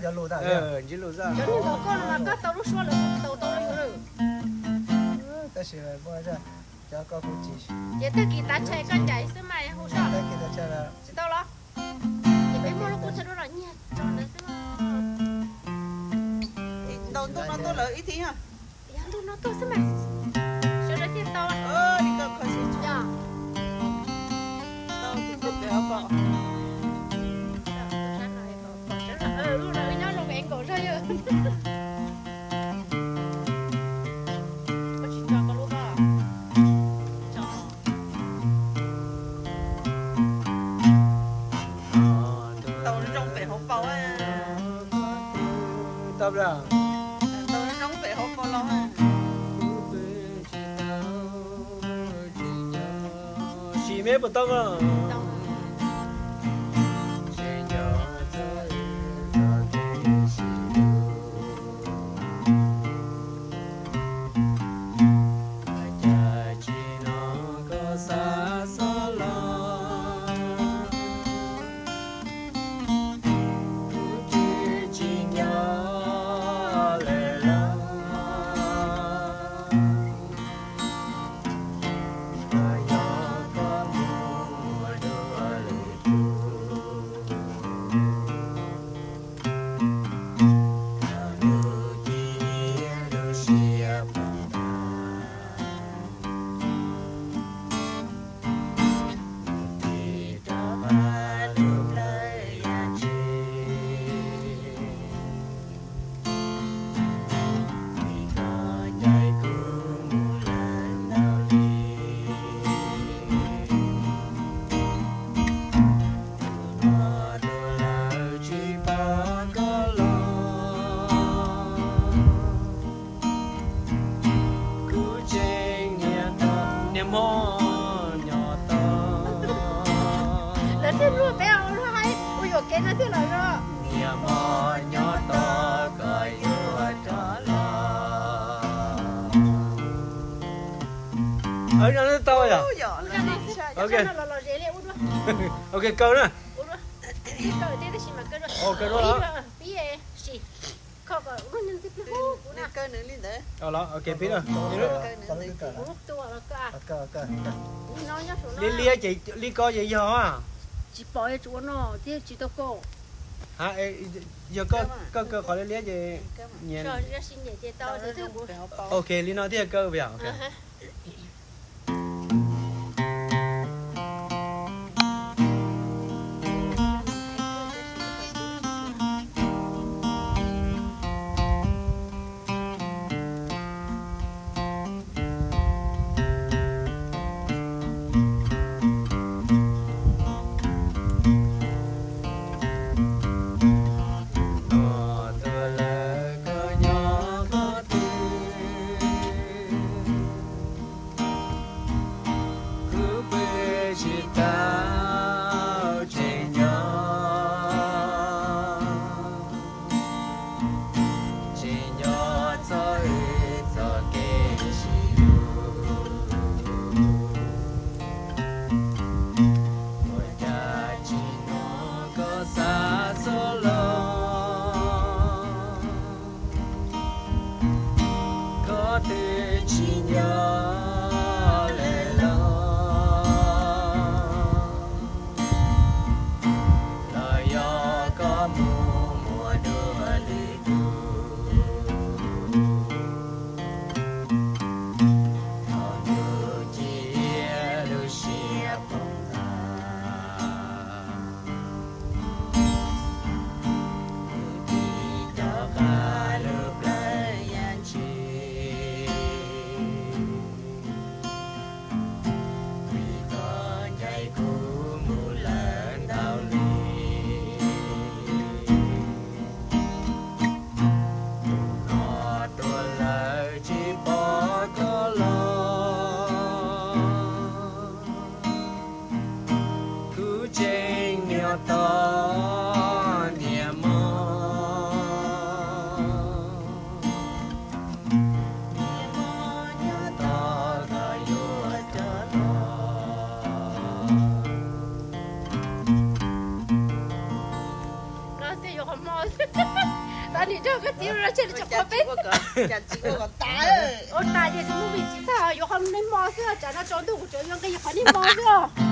cho lụt à? chỉ lụt ra. Cho nên nó con mà có tàu lúc xóa là tàu tàu nó rồi. Ta sẽ phải bỏ ra cho có phụ chỉ. Vậy ta kỳ ta chạy con chạy xe máy hỗ trợ. Ta kia ta chơi là. Chỉ tao lo. Thì bây giờ nó cũng thấy nó là nhẹ, cho nó sẽ đầu tôi nó tôi lợi ít tí hả? Dạ tôi nó tôi xe máy. Cho nó tiền tao. Đi đâu có gì chứ? Dạ. Tao tôi để học bảo. Lúc đó nhau lúc em có chơi rồi. Có chỉ cho có lúc à? Cho. Tao nó trong vẻ học bảo à. Tập ra. Tao nó trong vẻ học bảo lo à. Chỉ mấy bữa tóc à. Thế luôn béo nó hay, ui dồi cái nó thế là rồi. Nhà mò nhỏ to cởi vừa trở lo. Ở nó to à? Ok. Ok câu nữa. Ok đó hả? Cơ nữa lên đấy. Đó ok biết rồi. Lia chị Lia coi vậy do à? Chị bỏ cái chỗ nó, thế chị tao cô. Hả? Giờ có khỏi Lia gì nhẹ. Rồi ra xin nhẹ chị tao thế thôi. Ok Lia nói thế cơ vậy. Ok. 那你这个鸡肉现在就家快被鸡个，家鸡个大哎。我大姐就没记他，有他们的毛色，站到长度我就用个一块的毛色。